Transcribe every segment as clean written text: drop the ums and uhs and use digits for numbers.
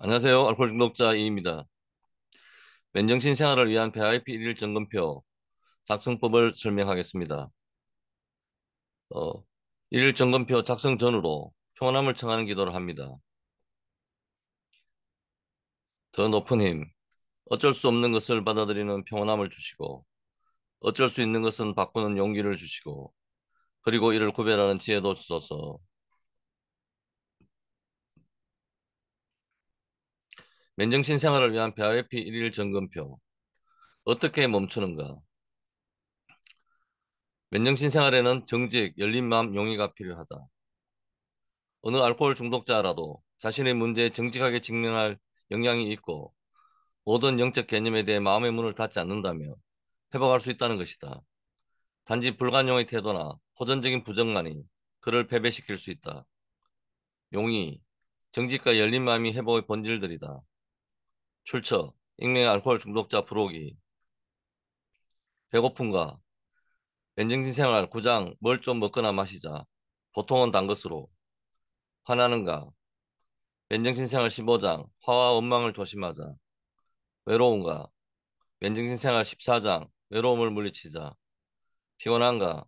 안녕하세요. 알코올 중독자 E입니다. 맨정신 생활을 위한 VIP 일일 점검표 작성법을 설명하겠습니다. 어, 일일 점검표 작성 전후로 평온함을 청하는 기도를 합니다. 더 높은 힘, 어쩔 수 없는 것을 받아들이는 평온함을 주시고, 어쩔 수 있는 것은 바꾸는 용기를 주시고, 그리고 이를 구별하는 지혜도 주소서. 맨정신 생활을 위한 VIP 일일 점검표 어떻게 멈추는가? 맨정신 생활에는 정직, 열린 마음, 용의가 필요하다. 어느 알코올 중독자라도 자신의 문제에 정직하게 직면할 역량이 있고 모든 영적 개념에 대해 마음의 문을 닫지 않는다면 회복할 수 있다는 것이다. 단지 불관용의 태도나 호전적인 부정만이 그를 패배시킬 수 있다. 용의, 정직과 열린 마음이 회복의 본질들이다. 출처, 익명의 알코올 중독자 부록이 배고픈가, 맨정신 생활 9장 뭘 좀 먹거나 마시자. 보통은 단 것으로. 화나는가, 맨정신 생활 15장 화와 원망을 조심하자. 외로운가, 맨정신 생활 14장 외로움을 물리치자. 피곤한가?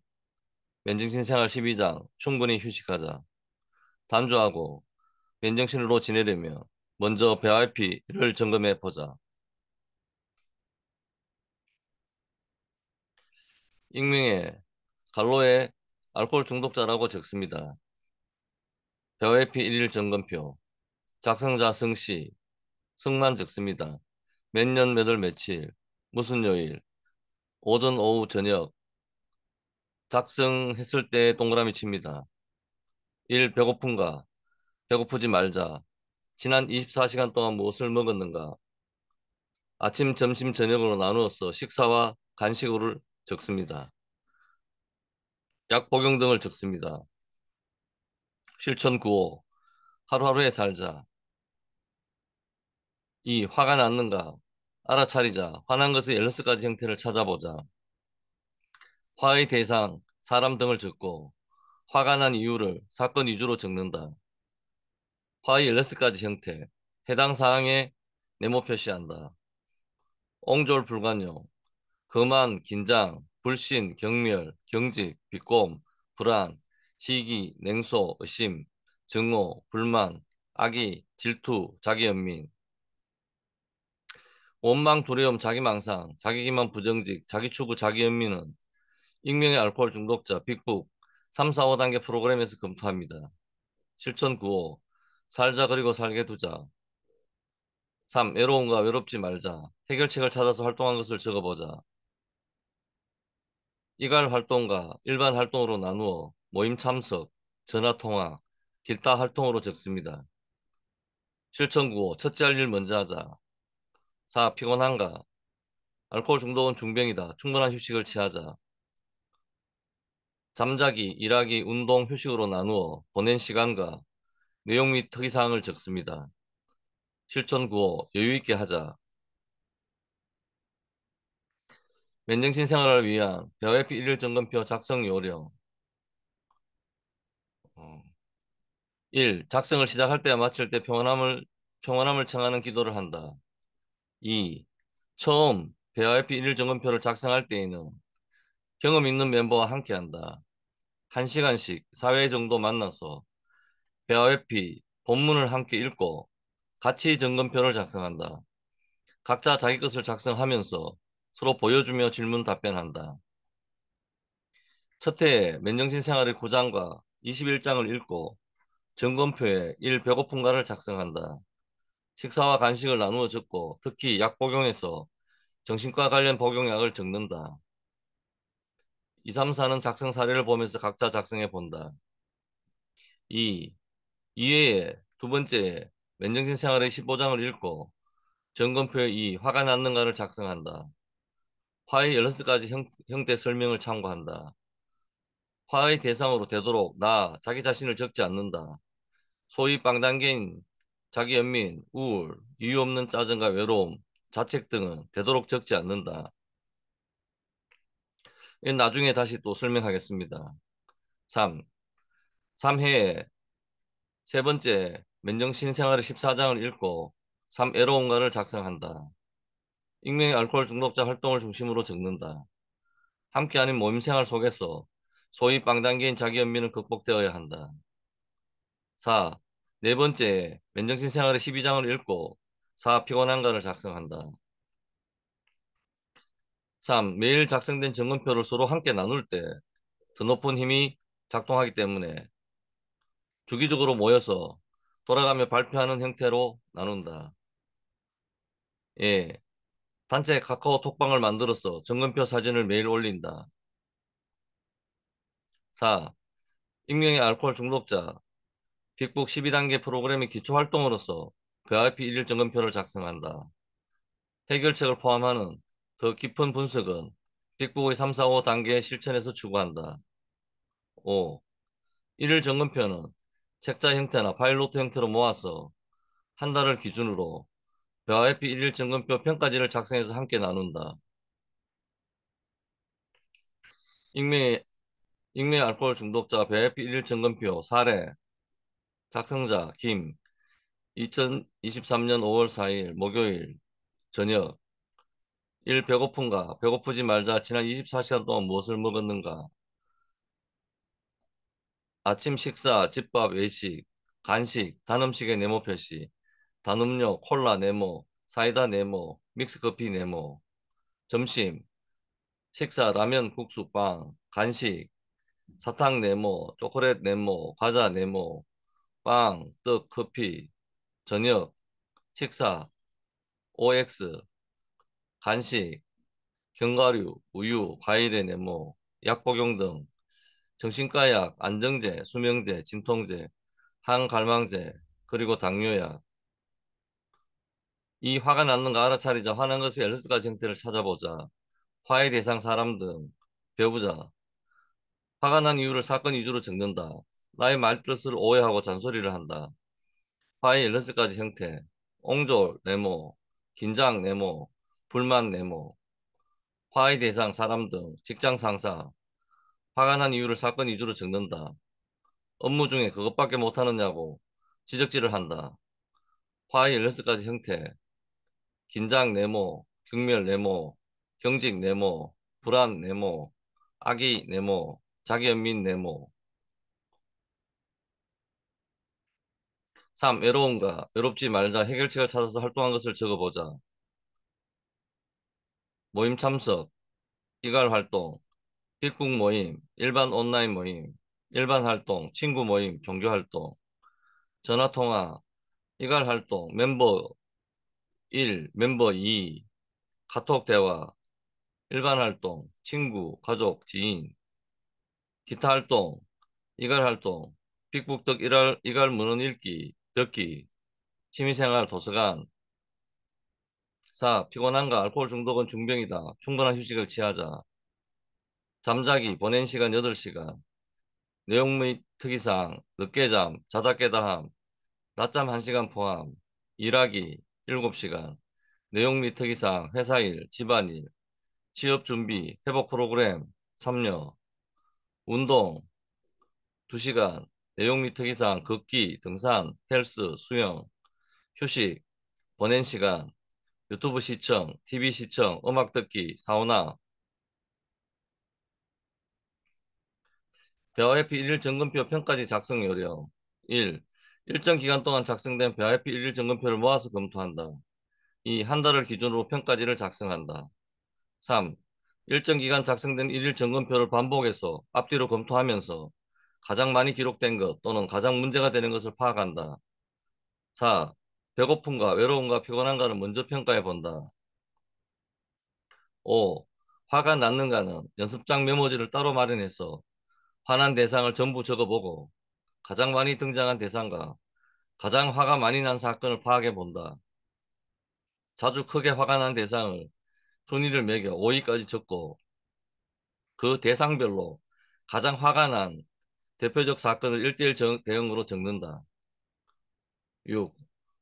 맨정신 생활 12장 충분히 휴식하자. 단조하고 맨정신으로 지내려면 먼저 배RP를 점검해 보자. 익명의 갈로에 알코올 중독자라고 적습니다. 배RP 일일 점검표. 작성자 성씨, 성만 적습니다. 몇 년 몇 월 며칠, 무슨 요일, 오전 오후 저녁, 작성했을 때 동그라미 칩니다. 1. 배고픈가? 배고프지 말자. 지난 24시간 동안 무엇을 먹었는가? 아침, 점심, 저녁으로 나누어서 식사와 간식을 적습니다. 약 복용 등을 적습니다. 실천 9호. 하루하루에 살자. 2. 화가 났는가? 알아차리자. 화난 것의 16가지 형태를 찾아보자. 화의 대상, 사람 등을 적고 화가 난 이유를 사건 위주로 적는다. 화의 16가지 형태. 해당 사항에 네모 표시한다. 옹졸 불관용. 거만, 긴장, 불신, 경멸, 경직, 비꼼, 불안, 시기, 냉소, 의심, 증오, 불만, 악의, 질투, 자기연민, 원망, 두려움, 자기망상, 자기기만, 부정직, 자기추구, 자기연민은 익명의 알코올 중독자 빅북 3, 4, 5단계 프로그램에서 검토합니다. 실천 9호. 살자 그리고 살게 두자. 3. 외로움과 외롭지 말자. 해결책을 찾아서 활동한 것을 적어보자. 이갈 활동과 일반 활동으로 나누어 모임 참석, 전화 통화, 길다 활동으로 적습니다. 실천 9호. 첫째 할 일 먼저 하자. 4. 피곤한가? 알코올 중독은 중병이다. 충분한 휴식을 취하자. 잠자기, 일하기, 운동, 휴식으로 나누어 보낸 시간과 내용 및 특이사항을 적습니다. 실천 9호. 여유 있게 하자. 맨정신 생활을 위한 벼웨피 일일 점검표 작성 요령. 1. 작성을 시작할 때와 마칠 때 평온함을 청하는 기도를 한다. 2. 처음 벼웨피 일일 점검표를 작성할 때에는 경험 있는 멤버와 함께한다. 1시간씩 4회 정도 만나서 벼웨피 본문을 함께 읽고 같이 점검표를 작성한다. 각자 자기 것을 작성하면서 서로 보여주며 질문 답변한다. 첫 해에 맨정신 생활의 9장과 21장을 읽고 점검표에 1. 배고픈가를 작성한다. 식사와 간식을 나누어 적고 특히 약 복용에서 정신과 관련 복용약을 적는다. 2, 3, 4는 작성 사례를 보면서 각자 작성해 본다. 2. 이외에 두 번째 맨정신 생활의 15장을 읽고 점검표에 2. 화가 났는가를 작성한다. 화의 16가지 형태 설명을 참고한다. 화의 대상으로 되도록 자기 자신을 적지 않는다. 소위 빵단계인 자기 연민, 우울, 이유 없는 짜증과 외로움, 자책 등은 되도록 적지 않는다. 이건 나중에 다시 또 설명하겠습니다. 3. 3회에 세 번째, 맨정신 생활의 14장을 읽고 3. 애로운가를 작성한다. 익명의 알코올 중독자 활동을 중심으로 적는다. 함께 하는 모임 생활 속에서 소위 빵당기인 자기 연민은 극복되어야 한다. 4. 네 번째, 맨정신 생활의 12장을 읽고 4. 피곤한가를 작성한다. 3. 매일 작성된 점검표를 서로 함께 나눌 때 더 높은 힘이 작동하기 때문에 주기적으로 모여서 돌아가며 발표하는 형태로 나눈다. 예. 단체 카카오 톡방을 만들어서 점검표 사진을 매일 올린다. 4. 익명의 알코올 중독자 빅북 12단계 프로그램의 기초활동으로서 VIP 1일 점검표를 작성한다. 해결책을 포함하는 더 깊은 분석은 빅북의 3, 4, 5단계 실천에서 추구한다. 5. 1일 점검표는 책자 형태나 파일 노트 형태로 모아서 한 달을 기준으로 VIP 1일 점검표 평가지를 작성해서 함께 나눈다. 익명의, 익명의 알코올 중독자 VIP 1일 점검표 사례 작성자 김 2023년 5월 4일 목요일 저녁 1. 배고픈가? 배고프지 말자. 지난 24시간 동안 무엇을 먹었는가? 아침 식사, 집밥, 외식, 간식, 단음식의 네모 표시, 단음료, 콜라 네모, 사이다 네모, 믹스커피 네모. 점심, 식사, 라면, 국수, 빵, 간식, 사탕 네모, 초콜릿 네모, 과자 네모, 빵, 떡, 커피. 저녁, 식사, OX, 간식, 견과류, 우유, 과일의 네모, 약복용 등 정신과 약, 안정제, 수면제, 진통제, 항갈망제, 그리고 당뇨약. 이 화가 났는가 알아차리자. 화난 것의 앨리스 가지 형태를 찾아보자. 화의 대상 사람 등 배우자. 화가 난 이유를 사건 위주로 적는다. 나의 말뜻을 오해하고 잔소리를 한다. 화의 앨리스 가지 형태. 옹졸, 네모, 긴장, 네모, 불만, 네모. 화의 대상 사람 등 직장 상사. 화가 난 이유를 사건 위주로 적는다. 업무 중에 그것밖에 못하느냐고 지적질을 한다. 화의 밸런스 가지 형태, 긴장 네모, 경멸 네모, 경직 네모, 불안 네모, 악의 네모, 자기연민 네모. 3. 외로운가? 외롭지 말자. 해결책을 찾아서 활동한 것을 적어보자. 모임 참석, 일괄 활동, 빅북 모임, 일반 온라인 모임, 일반 활동, 친구 모임, 종교 활동, 전화 통화, 일괄 활동, 멤버 1, 멤버 2, 카톡 대화, 일반 활동, 친구, 가족, 지인, 기타 활동, 이갈 활동, 빅북덕 이갈 문헌 읽기, 듣기, 취미생활 도서관. 4. 피곤한가 알코올 중독은 중병이다. 충분한 휴식을 취하자. 잠자기 보낸 시간 8시간. 내용 및 특이사항, 늦게 잠, 자다 깨다함, 낮잠 1시간 포함, 일하기 7시간. 내용 및 특이사항, 회사일, 집안일, 취업 준비, 회복 프로그램, 참여, 운동, 2시간, 내용 및 특이사항, 걷기, 등산, 헬스, 수영, 휴식, 보낸 시간, 유튜브 시청, TV 시청, 음악 듣기, 사우나. 배와해피 1일 점검표 평가지 작성 요령. 1. 일정 기간 동안 작성된 배와해피 1일 점검표를 모아서 검토한다. 2. 한 달을 기준으로 평가지를 작성한다. 3. 일정 기간 작성된 1일 점검표를 반복해서 앞뒤로 검토하면서 가장 많이 기록된 것 또는 가장 문제가 되는 것을 파악한다. 4. 배고픈가, 외로운가, 피곤한가를 먼저 평가해 본다. 5. 화가 났는가는 연습장 메모지를 따로 마련해서 화난 대상을 전부 적어보고 가장 많이 등장한 대상과 가장 화가 많이 난 사건을 파악해 본다. 자주 크게 화가 난 대상을 순위를 매겨 5위까지 적고 그 대상별로 가장 화가 난 대표적 사건을 1대1 대응으로 적는다. 6.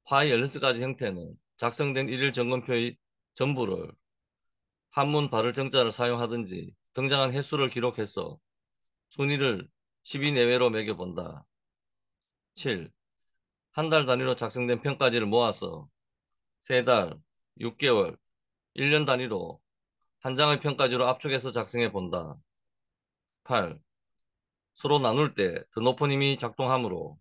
화의 밸런스까지 형태는 작성된 일일 점검표의 전부를 한문 발을 정자를 사용하든지 등장한 횟수를 기록해서 순위를 10위 내외로 매겨본다. 7. 한 달 단위로 작성된 평가지를 모아서 3달, 6개월, 1년 단위로 한 장의 평가지로 압축해서 작성해 본다. 8. 서로 나눌 때 더 높은 힘이 작동하므로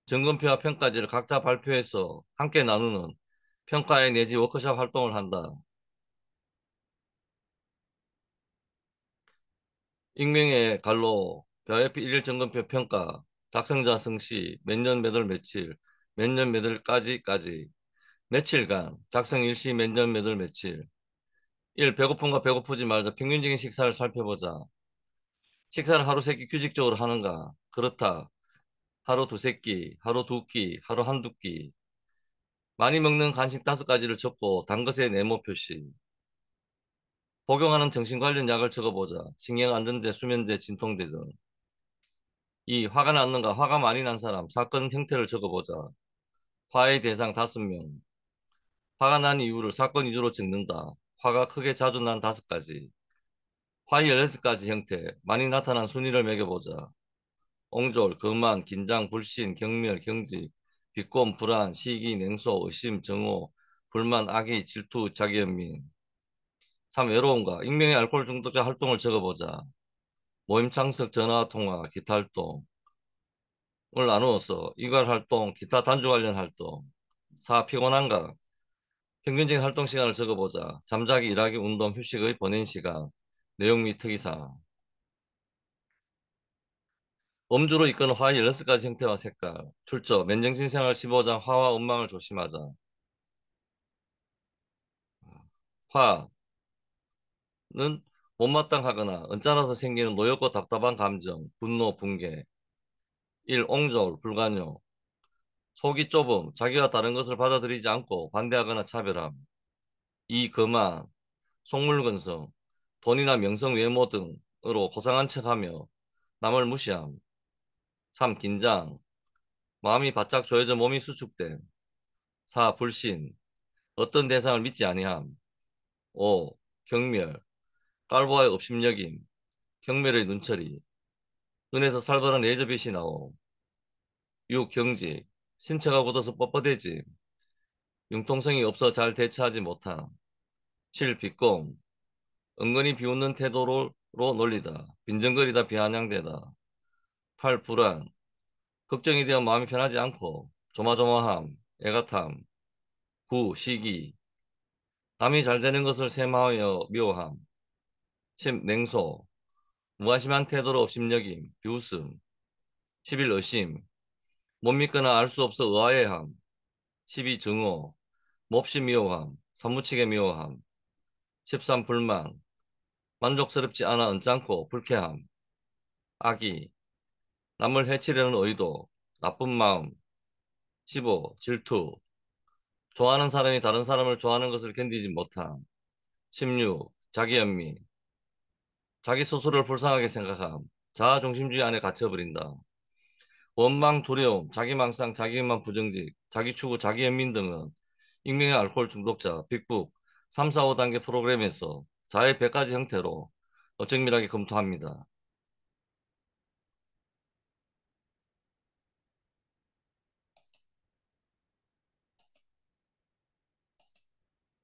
점검표와 평가지를 각자 발표해서 함께 나누는 평가회 내지 워크숍 활동을 한다. 익명의 갈로 벼에피 일일 점검표 평가 작성자 성시 몇 년 몇 월 며칠 몇 년 몇 월까지까지 며칠간 작성 일시 몇 년 몇 월 며칠 1. 배고픔과 배고프지 말자 평균적인 식사를 살펴보자. 식사를 하루 세끼 규칙적으로 하는가? 그렇다. 하루 두세 끼, 하루 두 끼, 하루 한두 끼. 많이 먹는 간식 5가지를 적고 단 것의 네모 표시. 복용하는 정신 관련 약을 적어보자. 신경안정제, 수면제, 진통제 등. 2. 화가 났는가? 화가 많이 난 사람. 사건 형태를 적어보자. 화의 대상 5명. 화가 난 이유를 사건 위주로 적는다. 화가 크게 자주 난 5가지. 화의 16가지 형태. 많이 나타난 순위를 매겨보자. 옹졸, 거만, 긴장, 불신, 경멸, 경직, 비꼼, 불안, 시기, 냉소, 의심, 정오, 불만, 악의, 질투, 자기연민. 3. 외로움과 익명의 알코올 중독자 활동을 적어보자. 모임 참석, 전화 통화, 기타 활동을 나누어서 일괄 활동, 기타 단주 관련 활동. 4. 피곤한가? 평균적인 활동 시간을 적어보자. 잠자기, 일하기, 운동, 휴식의 보낸 시간. 내용 및 특이사항. 음주로 이끄는 화의 16가지 형태와 색깔. 출처, 맨정신 생활 15장 화와 음망을 조심하자. 화는 못마땅하거나 언짢아서 생기는 노엽고 답답한 감정, 분노, 붕괴. 1. 옹졸, 불관용. 속이 좁음, 자기와 다른 것을 받아들이지 않고 반대하거나 차별함. 2. 거만, 속물건성, 돈이나 명성, 외모 등으로 고상한 척하며 남을 무시함. 3. 긴장, 마음이 바짝 조여져 몸이 수축됨. 4. 불신, 어떤 대상을 믿지 아니함. 5. 경멸, 깔보아의 업심여김, 경멸의 눈처리, 눈에서 살벌한 레이저빛이 나옴. 6. 경직, 신체가 굳어서 뻣뻣해짐, 융통성이 없어 잘 대처하지 못함. 7. 비꼼, 은근히 비웃는 태도로 놀리다, 빈정거리다 비아냥대다. 8. 불안, 걱정이 되어 마음이 편하지 않고 조마조마함, 애같함. 9. 시기, 남이 잘 되는 것을 셈하여 미워함. 10. 냉소, 무관심한 태도로 업심여김, 비웃음. 11. 의심, 못 믿거나 알 수 없어 의아해함. 12. 증오, 몹시 미워함, 사무치게 미워함. 13. 불만, 만족스럽지 않아 언짢고 불쾌함. 악의, 남을 해치려는 의도, 나쁜 마음. 15. 질투, 좋아하는 사람이 다른 사람을 좋아하는 것을 견디지 못함. 16. 자기연미, 자기 스스로를 불쌍하게 생각함. 자아중심주의 안에 갇혀버린다. 원망, 두려움, 자기망상, 자기만 부정직, 자기추구, 자기연민 등은 익명의 알코올 중독자, 빅북 3, 4, 5단계 프로그램에서 자해 100가지 형태로 정밀하게 검토합니다.